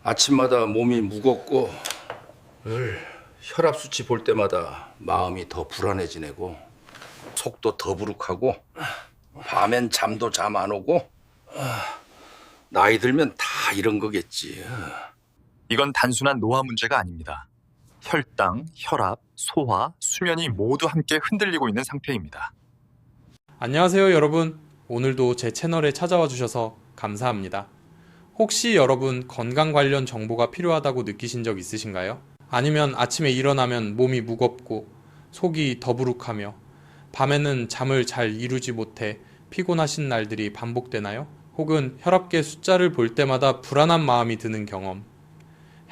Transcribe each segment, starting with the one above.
아침마다 몸이 무겁고 혈압 수치 볼 때마다 마음이 더 불안해지네고 속도 더부룩하고 밤엔 잠도 잠 안 오고 나이 들면 다 이런 거겠지. 이건 단순한 노화 문제가 아닙니다. 혈당, 혈압, 소화, 수면이 모두 함께 흔들리고 있는 상태입니다. 안녕하세요 여러분. 오늘도 제 채널에 찾아와 주셔서 감사합니다. 혹시 여러분 건강 관련 정보가 필요하다고 느끼신 적 있으신가요? 아니면 아침에 일어나면 몸이 무겁고 속이 더부룩하며 밤에는 잠을 잘 이루지 못해 피곤하신 날들이 반복되나요? 혹은 혈압계 숫자를 볼 때마다 불안한 마음이 드는 경험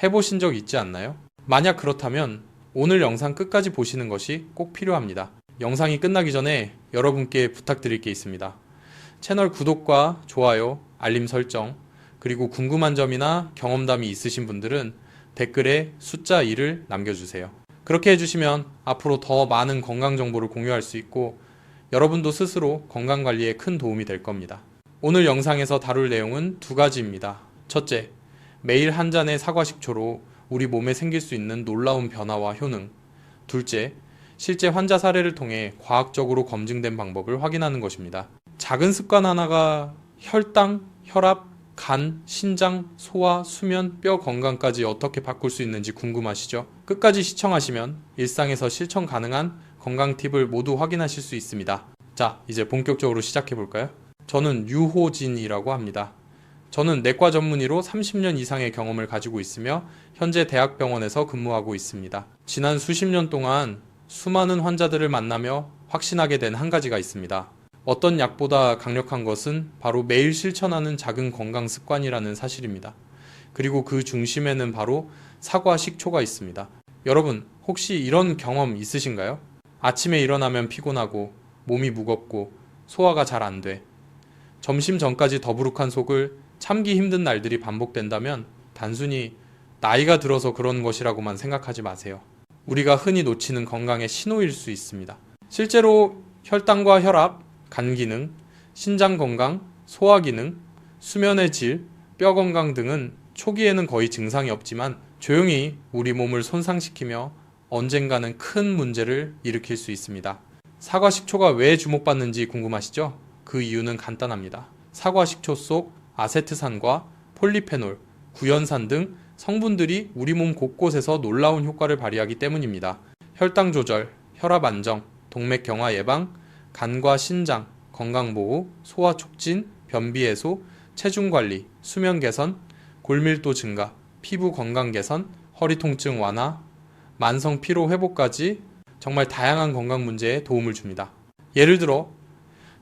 해보신 적 있지 않나요? 만약 그렇다면 오늘 영상 끝까지 보시는 것이 꼭 필요합니다. 영상이 끝나기 전에 여러분께 부탁드릴 게 있습니다. 채널 구독과 좋아요, 알림 설정, 그리고 궁금한 점이나 경험담이 있으신 분들은 댓글에 숫자 1을 남겨주세요. 그렇게 해주시면 앞으로 더 많은 건강 정보를 공유할 수 있고 여러분도 스스로 건강 관리에 큰 도움이 될 겁니다. 오늘 영상에서 다룰 내용은 두 가지입니다. 첫째, 매일 한 잔의 사과 식초로 우리 몸에 생길 수 있는 놀라운 변화와 효능. 둘째, 실제 환자 사례를 통해 과학적으로 검증된 방법을 확인하는 것입니다. 작은 습관 하나가 혈당, 혈압, 간, 신장, 소화, 수면, 뼈 건강까지 어떻게 바꿀 수 있는지 궁금하시죠? 끝까지 시청하시면 일상에서 실천 가능한 건강 팁을 모두 확인하실 수 있습니다. 자, 이제 본격적으로 시작해 볼까요? 저는 유호진이라고 합니다. 저는 내과 전문의로 30년 이상의 경험을 가지고 있으며 현재 대학병원에서 근무하고 있습니다. 지난 수십 년 동안 수많은 환자들을 만나며 확신하게 된 한 가지가 있습니다. 어떤 약보다 강력한 것은 바로 매일 실천하는 작은 건강 습관이라는 사실입니다. 그리고 그 중심에는 바로 사과 식초가 있습니다. 여러분, 혹시 이런 경험 있으신가요? 아침에 일어나면 피곤하고 몸이 무겁고 소화가 잘 안 돼. 점심 전까지 더부룩한 속을 참기 힘든 날들이 반복된다면 단순히 나이가 들어서 그런 것이라고만 생각하지 마세요. 우리가 흔히 놓치는 건강의 신호일 수 있습니다. 실제로 혈당과 혈압, 간 기능, 신장 건강, 소화 기능, 수면의 질, 뼈 건강 등은 초기에는 거의 증상이 없지만 조용히 우리 몸을 손상시키며 언젠가는 큰 문제를 일으킬 수 있습니다. 사과 식초가 왜 주목받는지 궁금하시죠? 그 이유는 간단합니다. 사과 식초 속 아세트산과 폴리페놀, 구연산 등 성분들이 우리 몸 곳곳에서 놀라운 효과를 발휘하기 때문입니다. 혈당 조절, 혈압 안정, 동맥 경화 예방, 간과 신장, 건강보호, 소화 촉진, 변비 해소, 체중 관리, 수면 개선, 골밀도 증가, 피부 건강 개선, 허리 통증 완화, 만성 피로 회복까지 정말 다양한 건강 문제에 도움을 줍니다. 예를 들어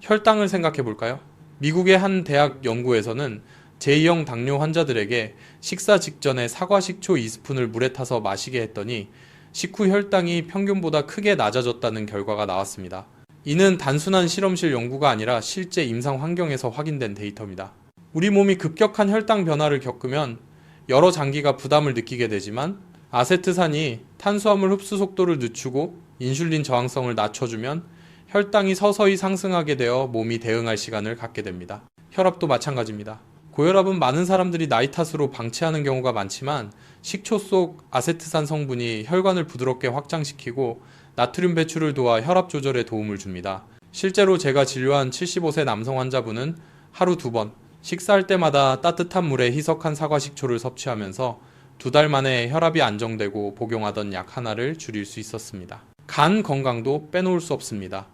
혈당을 생각해 볼까요? 미국의 한 대학 연구에서는 제2형 당뇨 환자들에게 식사 직전에 사과 식초 2스푼을 물에 타서 마시게 했더니 식후 혈당이 평균보다 크게 낮아졌다는 결과가 나왔습니다. 이는 단순한 실험실 연구가 아니라 실제 임상 환경에서 확인된 데이터입니다. 우리 몸이 급격한 혈당 변화를 겪으면 여러 장기가 부담을 느끼게 되지만 아세트산이 탄수화물 흡수 속도를 늦추고 인슐린 저항성을 낮춰주면 혈당이 서서히 상승하게 되어 몸이 대응할 시간을 갖게 됩니다. 혈압도 마찬가지입니다. 고혈압은 많은 사람들이 나이 탓으로 방치하는 경우가 많지만 식초 속 아세트산 성분이 혈관을 부드럽게 확장시키고 나트륨 배출을 도와 혈압 조절에 도움을 줍니다. 실제로 제가 진료한 75세 남성 환자분은 하루 2번 식사할 때마다 따뜻한 물에 희석한 사과 식초를 섭취하면서 2달 만에 혈압이 안정되고 복용하던 약 하나를 줄일 수 있었습니다. 간 건강도 빼놓을 수 없습니다.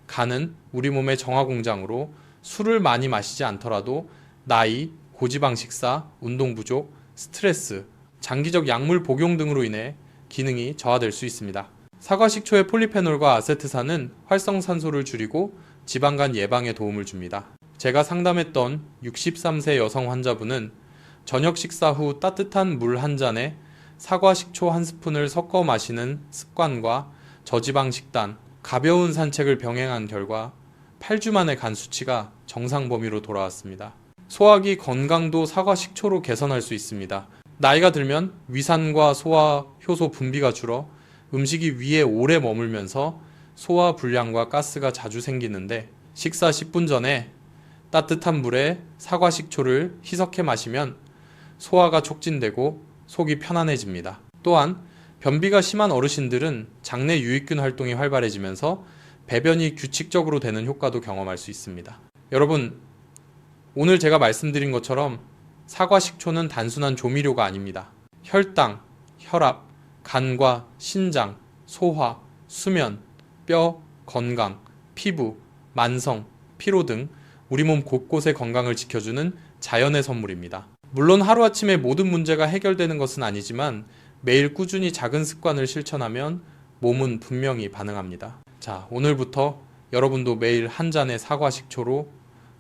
간은 우리 몸의 정화 공장으로 술을 많이 마시지 않더라도 나이, 고지방 식사, 운동 부족, 스트레스, 장기적 약물 복용 등으로 인해 기능이 저하될 수 있습니다. 사과 식초의 폴리페놀과 아세트산은 활성산소를 줄이고 지방간 예방에 도움을 줍니다. 제가 상담했던 63세 여성 환자분은 저녁 식사 후 따뜻한 물 한 잔에 사과 식초 한 스푼을 섞어 마시는 습관과 저지방 식단, 가벼운 산책을 병행한 결과 8주 만에 간 수치가 정상 범위로 돌아왔습니다. 소화기 건강도 사과 식초로 개선할 수 있습니다. 나이가 들면 위산과 소화 효소 분비가 줄어 음식이 위에 오래 머물면서 소화 불량과 가스가 자주 생기는데 식사 10분 전에 따뜻한 물에 사과 식초를 희석해 마시면 소화가 촉진되고 속이 편안해집니다. 또한 변비가 심한 어르신들은 장내 유익균 활동이 활발해지면서 배변이 규칙적으로 되는 효과도 경험할 수 있습니다. 여러분, 오늘 제가 말씀드린 것처럼 사과 식초는 단순한 조미료가 아닙니다. 혈당, 혈압, 간과 신장, 소화, 수면, 뼈, 건강, 피부, 만성, 피로 등 우리 몸 곳곳의 건강을 지켜주는 자연의 선물입니다. 물론 하루아침에 모든 문제가 해결되는 것은 아니지만 매일 꾸준히 작은 습관을 실천하면 몸은 분명히 반응합니다. 자, 오늘부터 여러분도 매일 한 잔의 사과 식초로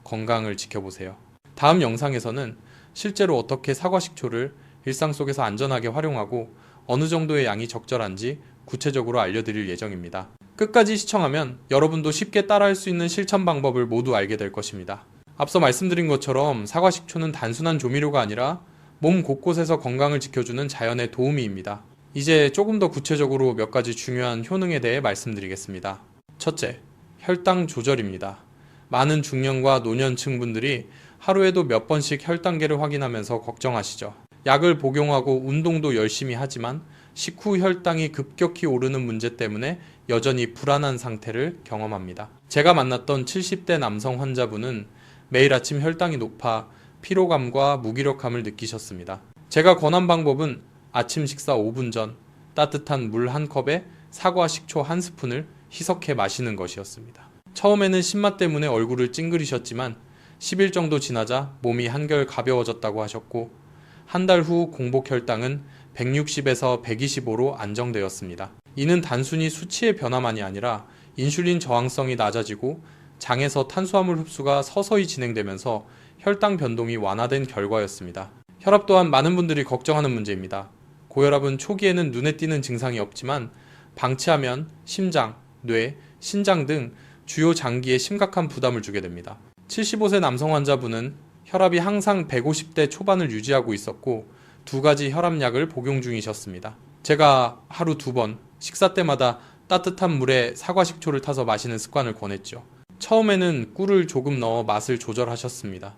건강을 지켜보세요. 다음 영상에서는 실제로 어떻게 사과 식초를 일상 속에서 안전하게 활용하고 어느 정도의 양이 적절한지 구체적으로 알려드릴 예정입니다. 끝까지 시청하면 여러분도 쉽게 따라할 수 있는 실천 방법을 모두 알게 될 것입니다. 앞서 말씀드린 것처럼 사과 식초는 단순한 조미료가 아니라 몸 곳곳에서 건강을 지켜주는 자연의 도우미입니다. 이제 조금 더 구체적으로 몇 가지 중요한 효능에 대해 말씀드리겠습니다. 첫째, 혈당 조절입니다. 많은 중년과 노년층 분들이 하루에도 몇 번씩 혈당계를 확인하면서 걱정하시죠. 약을 복용하고 운동도 열심히 하지만 식후 혈당이 급격히 오르는 문제 때문에 여전히 불안한 상태를 경험합니다. 제가 만났던 70대 남성 환자분은 매일 아침 혈당이 높아 피로감과 무기력함을 느끼셨습니다. 제가 권한 방법은 아침 식사 5분 전 따뜻한 물 한 컵에 사과 식초 한 스푼을 희석해 마시는 것이었습니다. 처음에는 신맛 때문에 얼굴을 찡그리셨지만 10일 정도 지나자 몸이 한결 가벼워졌다고 하셨고 한 달 후 공복 혈당은 160에서 125로 안정되었습니다. 이는 단순히 수치의 변화만이 아니라 인슐린 저항성이 낮아지고 장에서 탄수화물 흡수가 서서히 진행되면서 혈당 변동이 완화된 결과였습니다. 혈압 또한 많은 분들이 걱정하는 문제입니다. 고혈압은 초기에는 눈에 띄는 증상이 없지만 방치하면 심장, 뇌, 신장 등 주요 장기에 심각한 부담을 주게 됩니다. 75세 남성 환자분은 혈압이 항상 150대 초반을 유지하고 있었고 2가지 혈압약을 복용 중이셨습니다. 제가 하루 2번 식사 때마다 따뜻한 물에 사과 식초를 타서 마시는 습관을 권했죠. 처음에는 꿀을 조금 넣어 맛을 조절하셨습니다.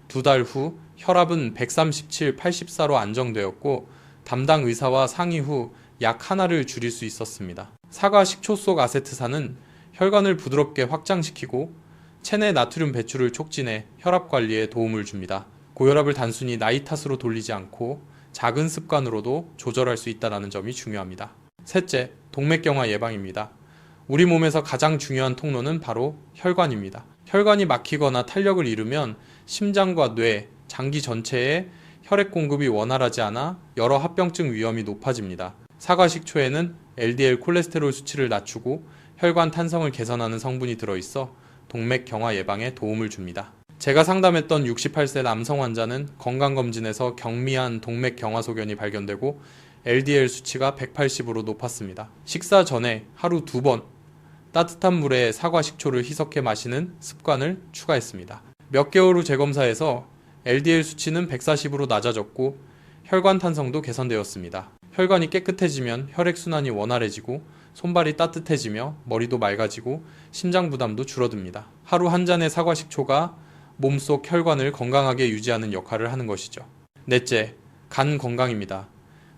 2달 후 혈압은 137, 84로 안정되었고 담당 의사와 상의 후 약 하나를 줄일 수 있었습니다. 사과 식초 속 아세트산은 혈관을 부드럽게 확장시키고 체내 나트륨 배출을 촉진해 혈압 관리에 도움을 줍니다. 고혈압을 단순히 나이 탓으로 돌리지 않고 작은 습관으로도 조절할 수 있다는 점이 중요합니다. 셋째, 동맥경화 예방입니다. 우리 몸에서 가장 중요한 통로는 바로 혈관입니다. 혈관이 막히거나 탄력을 잃으면 심장과 뇌, 장기 전체에 혈액 공급이 원활하지 않아 여러 합병증 위험이 높아집니다. 사과 식초에는 LDL 콜레스테롤 수치를 낮추고 혈관 탄성을 개선하는 성분이 들어있어 동맥경화 예방에 도움을 줍니다. 제가 상담했던 68세 남성 환자는 건강검진에서 경미한 동맥경화 소견이 발견되고 LDL 수치가 180으로 높았습니다. 식사 전에 하루 2번 따뜻한 물에 사과 식초를 희석해 마시는 습관을 추가했습니다. 몇 개월 후 재검사에서 LDL 수치는 140으로 낮아졌고 혈관 탄성도 개선되었습니다. 혈관이 깨끗해지면 혈액순환이 원활해지고 손발이 따뜻해지며 머리도 맑아지고 심장 부담도 줄어듭니다. 하루 한 잔의 사과 식초가 몸속 혈관을 건강하게 유지하는 역할을 하는 것이죠. 넷째, 간 건강입니다.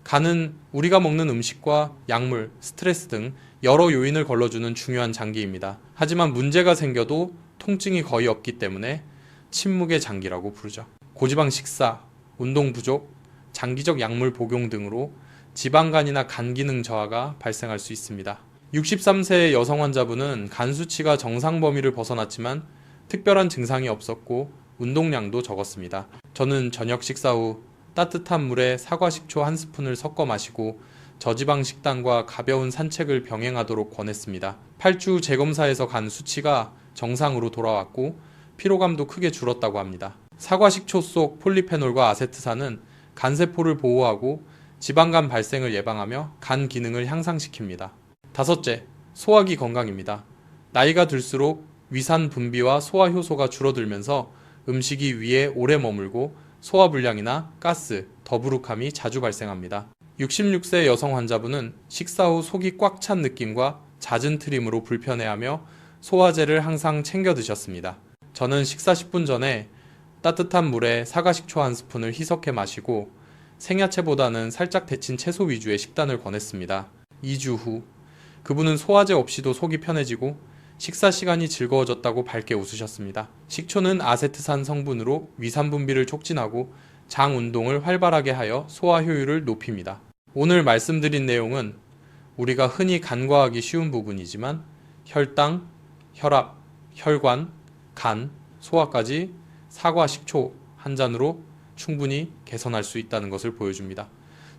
간은 우리가 먹는 음식과 약물, 스트레스 등 여러 요인을 걸러주는 중요한 장기입니다. 하지만 문제가 생겨도 통증이 거의 없기 때문에 침묵의 장기라고 부르죠. 고지방 식사, 운동 부족, 장기적 약물 복용 등으로 지방간이나 간 기능 저하가 발생할 수 있습니다. 63세의 여성 환자분은 간 수치가 정상 범위를 벗어났지만 특별한 증상이 없었고 운동량도 적었습니다. 저는 저녁 식사 후 따뜻한 물에 사과 식초 한 스푼을 섞어 마시고 저지방 식단과 가벼운 산책을 병행하도록 권했습니다. 8주 후 재검사에서 간 수치가 정상으로 돌아왔고 피로감도 크게 줄었다고 합니다. 사과 식초 속 폴리페놀과 아세트산은 간세포를 보호하고 지방간 발생을 예방하며 간 기능을 향상시킵니다. 다섯째, 소화기 건강입니다. 나이가 들수록 위산 분비와 소화 효소가 줄어들면서 음식이 위에 오래 머물고 소화불량이나 가스, 더부룩함이 자주 발생합니다. 66세 여성 환자분은 식사 후 속이 꽉 찬 느낌과 잦은 트림으로 불편해하며 소화제를 항상 챙겨 드셨습니다. 저는 식사 10분 전에 따뜻한 물에 사과식초 한 스푼을 희석해 마시고 생야채보다는 살짝 데친 채소 위주의 식단을 권했습니다. 2주 후 그분은 소화제 없이도 속이 편해지고 식사 시간이 즐거워졌다고 밝게 웃으셨습니다. 식초는 아세트산 성분으로 위산 분비를 촉진하고 장 운동을 활발하게 하여 소화 효율을 높입니다. 오늘 말씀드린 내용은 우리가 흔히 간과하기 쉬운 부분이지만 혈당, 혈압, 혈관, 간, 소화까지 사과 식초 한 잔으로 충분히 개선할 수 있다는 것을 보여줍니다.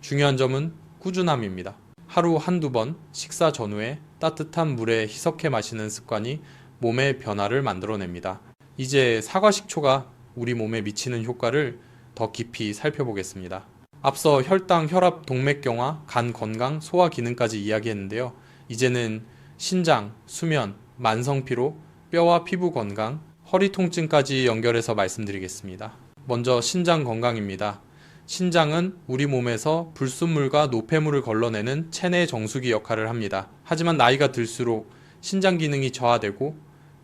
중요한 점은 꾸준함입니다. 하루 한두 번 식사 전후에 따뜻한 물에 희석해 마시는 습관이 몸의 변화를 만들어냅니다. 이제 사과 식초가 우리 몸에 미치는 효과를 더 깊이 살펴보겠습니다. 앞서 혈당, 혈압, 동맥경화, 간 건강, 소화 기능까지 이야기했는데요. 이제는 신장, 수면, 만성피로, 뼈와 피부 건강, 허리 통증까지 연결해서 말씀드리겠습니다. 먼저 신장 건강입니다. 신장은 우리 몸에서 불순물과 노폐물을 걸러내는 체내 정수기 역할을 합니다. 하지만 나이가 들수록 신장 기능이 저하되고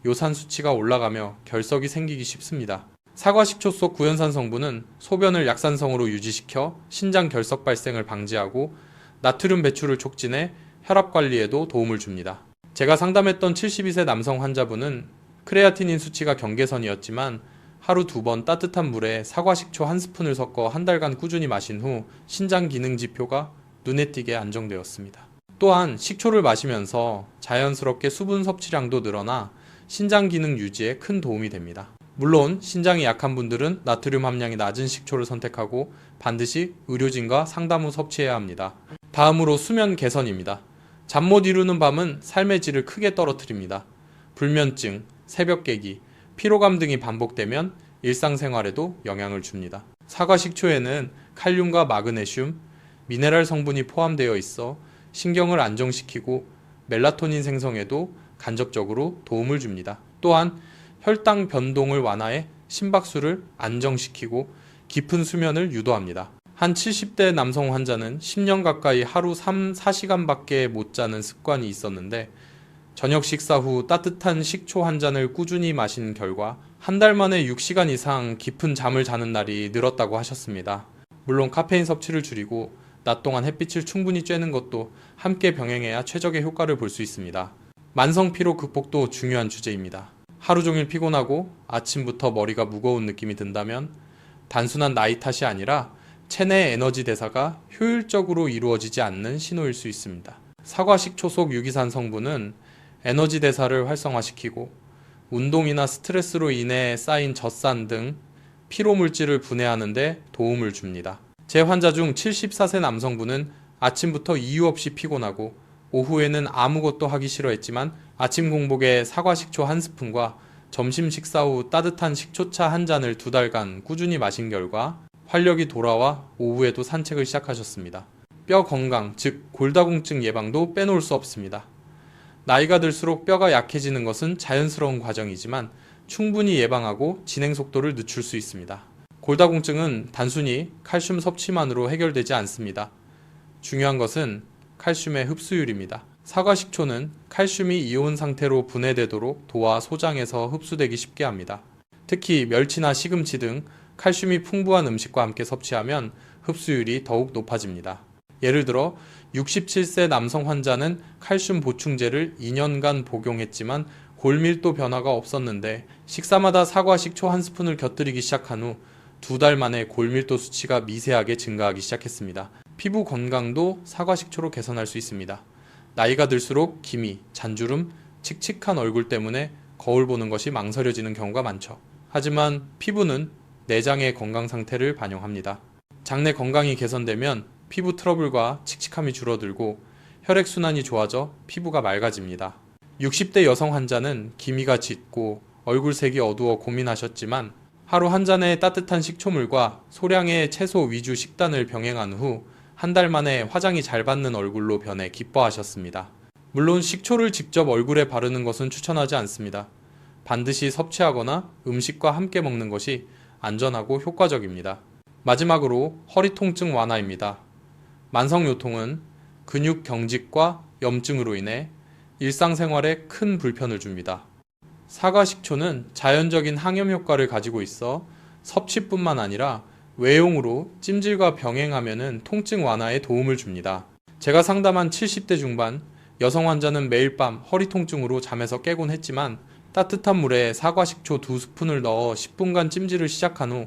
요산 수치가 올라가며 결석이 생기기 쉽습니다. 사과 식초 속 구연산 성분은 소변을 약산성으로 유지시켜 신장 결석 발생을 방지하고 나트륨 배출을 촉진해 혈압 관리에도 도움을 줍니다. 제가 상담했던 72세 남성 환자분은 크레아티닌 수치가 경계선이었지만 하루 2번 따뜻한 물에 사과 식초 한 스푼을 섞어 한 달간 꾸준히 마신 후 신장 기능 지표가 눈에 띄게 안정되었습니다. 또한 식초를 마시면서 자연스럽게 수분 섭취량도 늘어나 신장 기능 유지에 큰 도움이 됩니다. 물론 신장이 약한 분들은 나트륨 함량이 낮은 식초를 선택하고 반드시 의료진과 상담 후 섭취해야 합니다. 다음으로 수면 개선입니다. 잠 못 이루는 밤은 삶의 질을 크게 떨어뜨립니다. 불면증, 새벽 깨기, 피로감 등이 반복되면 일상생활에도 영향을 줍니다. 사과 식초에는 칼륨과 마그네슘, 미네랄 성분이 포함되어 있어 신경을 안정시키고 멜라토닌 생성에도 간접적으로 도움을 줍니다. 또한 혈당 변동을 완화해 심박수를 안정시키고 깊은 수면을 유도합니다. 한 70대 남성 환자는 10년 가까이 하루 3-4시간밖에 못 자는 습관이 있었는데 저녁 식사 후 따뜻한 식초 한 잔을 꾸준히 마신 결과 한 달 만에 6시간 이상 깊은 잠을 자는 날이 늘었다고 하셨습니다. 물론 카페인 섭취를 줄이고 낮 동안 햇빛을 충분히 쬐는 것도 함께 병행해야 최적의 효과를 볼 수 있습니다. 만성 피로 극복도 중요한 주제입니다. 하루 종일 피곤하고 아침부터 머리가 무거운 느낌이 든다면 단순한 나이 탓이 아니라 체내 에너지 대사가 효율적으로 이루어지지 않는 신호일 수 있습니다. 사과 식초 속 유기산 성분은 에너지 대사를 활성화시키고 운동이나 스트레스로 인해 쌓인 젖산 등 피로 물질을 분해하는 데 도움을 줍니다. 제 환자 중 74세 남성분은 아침부터 이유 없이 피곤하고 오후에는 아무것도 하기 싫어했지만 아침 공복에 사과 식초 한 스푼과 점심 식사 후 따뜻한 식초차 한 잔을 2달간 꾸준히 마신 결과 활력이 돌아와 오후에도 산책을 시작하셨습니다. 뼈 건강, 즉 골다공증 예방도 빼놓을 수 없습니다. 나이가 들수록 뼈가 약해지는 것은 자연스러운 과정이지만 충분히 예방하고 진행 속도를 늦출 수 있습니다. 골다공증은 단순히 칼슘 섭취만으로 해결되지 않습니다. 중요한 것은 칼슘의 흡수율입니다. 사과 식초는 칼슘이 이온 상태로 분해되도록 도와 소장에서 흡수되기 쉽게 합니다. 특히 멸치나 시금치 등 칼슘이 풍부한 음식과 함께 섭취하면 흡수율이 더욱 높아집니다. 예를 들어 67세 남성 환자는 칼슘 보충제를 2년간 복용했지만 골밀도 변화가 없었는데 식사마다 사과 식초 한 스푼을 곁들이기 시작한 후 2달 만에 골밀도 수치가 미세하게 증가하기 시작했습니다. 피부 건강도 사과 식초로 개선할 수 있습니다. 나이가 들수록 기미, 잔주름, 칙칙한 얼굴 때문에 거울 보는 것이 망설여지는 경우가 많죠. 하지만 피부는 내장의 건강 상태를 반영합니다. 장내 건강이 개선되면 피부 트러블과 칙칙함이 줄어들고 혈액순환이 좋아져 피부가 맑아집니다. 60대 여성 환자는 기미가 짙고 얼굴색이 어두워 고민하셨지만 하루 한 잔의 따뜻한 식초물과 소량의 채소 위주 식단을 병행한 후 한 달 만에 화장이 잘 받는 얼굴로 변해 기뻐하셨습니다. 물론 식초를 직접 얼굴에 바르는 것은 추천하지 않습니다. 반드시 섭취하거나 음식과 함께 먹는 것이 안전하고 효과적입니다. 마지막으로 허리 통증 완화입니다. 만성요통은 근육 경직과 염증으로 인해 일상생활에 큰 불편을 줍니다. 사과 식초는 자연적인 항염 효과를 가지고 있어 섭취뿐만 아니라 외용으로 찜질과 병행하면은 통증 완화에 도움을 줍니다. 제가 상담한 70대 중반 여성 환자는 매일 밤 허리 통증으로 잠에서 깨곤 했지만 따뜻한 물에 사과 식초 2스푼을 넣어 10분간 찜질을 시작한 후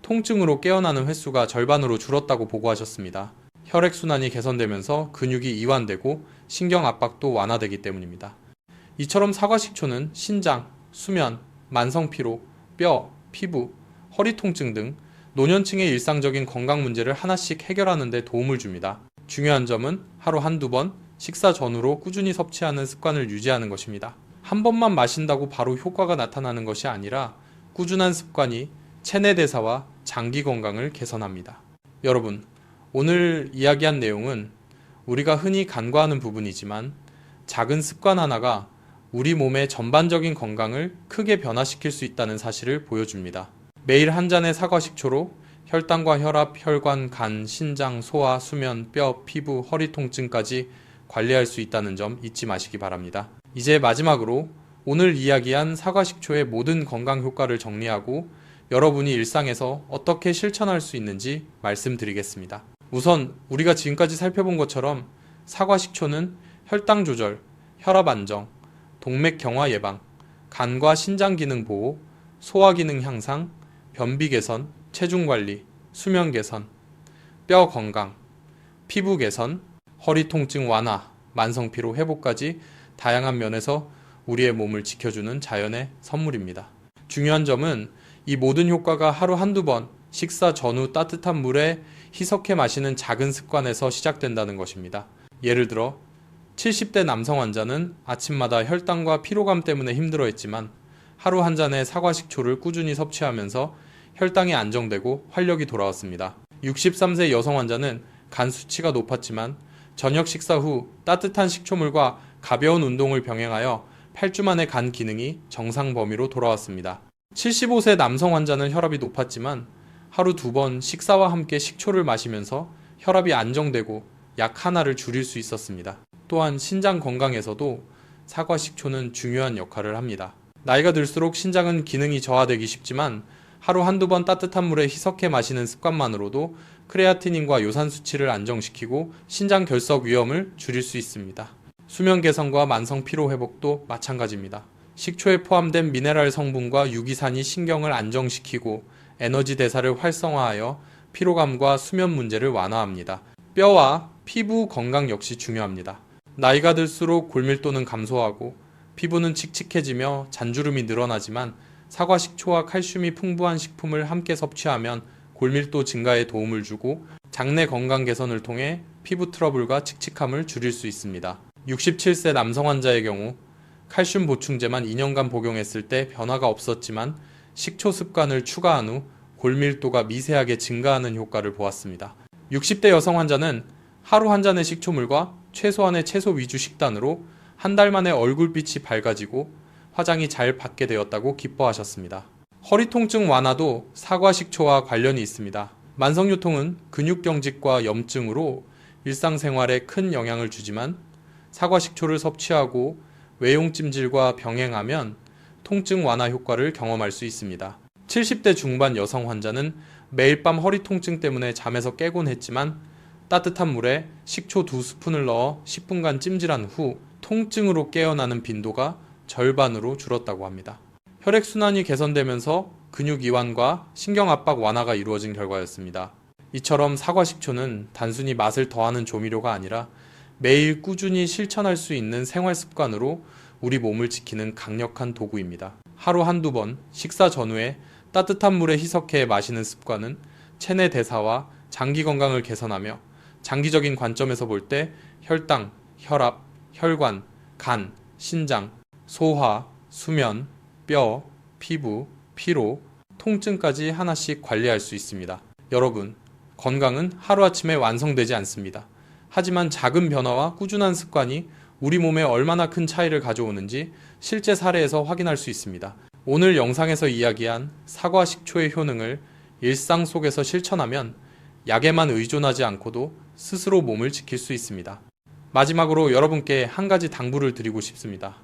통증으로 깨어나는 횟수가 절반으로 줄었다고 보고하셨습니다. 혈액순환이 개선되면서 근육이 이완되고 신경 압박도 완화되기 때문입니다. 이처럼 사과 식초는 신장, 수면, 만성피로, 뼈, 피부, 허리 통증 등 노년층의 일상적인 건강 문제를 하나씩 해결하는 데 도움을 줍니다. 중요한 점은 하루 한두 번 식사 전후로 꾸준히 섭취하는 습관을 유지하는 것입니다. 한 번만 마신다고 바로 효과가 나타나는 것이 아니라 꾸준한 습관이 체내 대사와 장기 건강을 개선합니다. 여러분, 오늘 이야기한 내용은 우리가 흔히 간과하는 부분이지만 작은 습관 하나가 우리 몸의 전반적인 건강을 크게 변화시킬 수 있다는 사실을 보여줍니다. 매일 한 잔의 사과 식초로 혈당과 혈압, 혈관, 간, 신장, 소화, 수면, 뼈, 피부, 허리 통증까지 관리할 수 있다는 점 잊지 마시기 바랍니다. 이제 마지막으로 오늘 이야기한 사과 식초의 모든 건강 효과를 정리하고 여러분이 일상에서 어떻게 실천할 수 있는지 말씀드리겠습니다. 우선 우리가 지금까지 살펴본 것처럼 사과 식초는 혈당 조절, 혈압 안정, 동맥 경화 예방, 간과 신장 기능 보호, 소화 기능 향상, 변비 개선, 체중 관리, 수면 개선, 뼈 건강, 피부 개선, 허리 통증 완화, 만성 피로 회복까지 다양한 면에서 우리의 몸을 지켜주는 자연의 선물입니다. 중요한 점은 이 모든 효과가 하루 한두 번 식사 전후 따뜻한 물에 희석해 마시는 작은 습관에서 시작된다는 것입니다. 예를 들어 70대 남성 환자는 아침마다 혈당과 피로감 때문에 힘들어했지만 하루 한 잔의 사과 식초를 꾸준히 섭취하면서 혈당이 안정되고 활력이 돌아왔습니다. 63세 여성 환자는 간 수치가 높았지만 저녁 식사 후 따뜻한 식초물과 가벼운 운동을 병행하여 8주 만에 간 기능이 정상 범위로 돌아왔습니다. 75세 남성 환자는 혈압이 높았지만 하루 2번 식사와 함께 식초를 마시면서 혈압이 안정되고 약 하나를 줄일 수 있었습니다. 또한 신장 건강에서도 사과 식초는 중요한 역할을 합니다. 나이가 들수록 신장은 기능이 저하되기 쉽지만 하루 한두 번 따뜻한 물에 희석해 마시는 습관만으로도 크레아티닌과 요산 수치를 안정시키고 신장 결석 위험을 줄일 수 있습니다. 수면 개선과 만성 피로 회복도 마찬가지입니다. 식초에 포함된 미네랄 성분과 유기산이 신경을 안정시키고 에너지 대사를 활성화하여 피로감과 수면 문제를 완화합니다. 뼈와 피부 건강 역시 중요합니다. 나이가 들수록 골밀도는 감소하고 피부는 칙칙해지며 잔주름이 늘어나지만 사과 식초와 칼슘이 풍부한 식품을 함께 섭취하면 골밀도 증가에 도움을 주고 장내 건강 개선을 통해 피부 트러블과 칙칙함을 줄일 수 있습니다. 67세 남성 환자의 경우 칼슘 보충제만 2년간 복용했을 때 변화가 없었지만 식초 습관을 추가한 후 골밀도가 미세하게 증가하는 효과를 보았습니다. 60대 여성 환자는 하루 한 잔의 식초물과 최소한의 채소 위주 식단으로 한 달 만에 얼굴빛이 밝아지고 화장이 잘 받게 되었다고 기뻐하셨습니다. 허리 통증 완화도 사과 식초와 관련이 있습니다. 만성요통은 근육경직과 염증으로 일상생활에 큰 영향을 주지만 사과 식초를 섭취하고 외용 찜질과 병행하면 통증 완화 효과를 경험할 수 있습니다. 70대 중반 여성 환자는 매일 밤 허리 통증 때문에 잠에서 깨곤 했지만 따뜻한 물에 식초 2스푼을 넣어 10분간 찜질한 후 통증으로 깨어나는 빈도가 절반으로 줄었다고 합니다. 혈액순환이 개선되면서 근육 이완과 신경 압박 완화가 이루어진 결과였습니다. 이처럼 사과 식초는 단순히 맛을 더하는 조미료가 아니라 매일 꾸준히 실천할 수 있는 생활 습관으로 우리 몸을 지키는 강력한 도구입니다. 하루 한두 번 식사 전후에 따뜻한 물에 희석해 마시는 습관은 체내 대사와 장기 건강을 개선하며 장기적인 관점에서 볼 때 혈당, 혈압, 혈관, 간, 신장, 소화, 수면, 뼈, 피부, 피로, 통증까지 하나씩 관리할 수 있습니다. 여러분, 건강은 하루아침에 완성되지 않습니다. 하지만 작은 변화와 꾸준한 습관이 우리 몸에 얼마나 큰 차이를 가져오는지 실제 사례에서 확인할 수 있습니다. 오늘 영상에서 이야기한 사과 식초의 효능을 일상 속에서 실천하면 약에만 의존하지 않고도 스스로 몸을 지킬 수 있습니다. 마지막으로 여러분께 한 가지 당부를 드리고 싶습니다.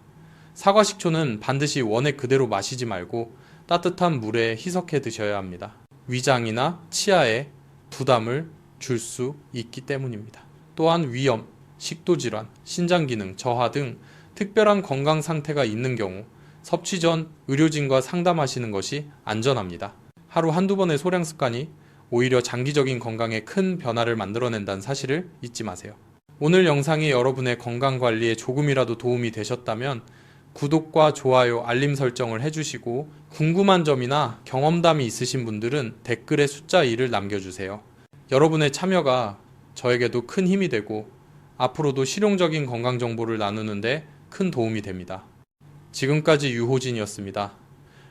사과 식초는 반드시 원액 그대로 마시지 말고 따뜻한 물에 희석해 드셔야 합니다. 위장이나 치아에 부담을 줄 수 있기 때문입니다. 또한 위염, 식도질환, 신장기능 저하 등 특별한 건강 상태가 있는 경우 섭취 전 의료진과 상담하시는 것이 안전합니다. 하루 한두 번의 소량 습관이 오히려 장기적인 건강에 큰 변화를 만들어낸다는 사실을 잊지 마세요. 오늘 영상이 여러분의 건강 관리에 조금이라도 도움이 되셨다면 구독과 좋아요, 알림 설정을 해주시고 궁금한 점이나 경험담이 있으신 분들은 댓글에 숫자 2를 남겨주세요. 여러분의 참여가 저에게도 큰 힘이 되고 앞으로도 실용적인 건강 정보를 나누는데 큰 도움이 됩니다. 지금까지 유호진이었습니다.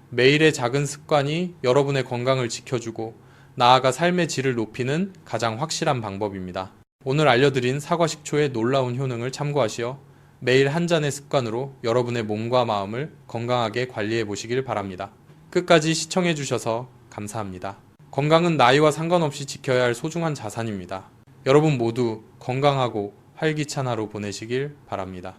매일의 작은 습관이 여러분의 건강을 지켜주고 나아가 삶의 질을 높이는 가장 확실한 방법입니다. 오늘 알려드린 사과 식초의 놀라운 효능을 참고하시어 매일 한 잔의 습관으로 여러분의 몸과 마음을 건강하게 관리해 보시길 바랍니다. 끝까지 시청해 주셔서 감사합니다. 건강은 나이와 상관없이 지켜야 할 소중한 자산입니다. 여러분 모두 건강하고 활기찬 하루 보내시길 바랍니다.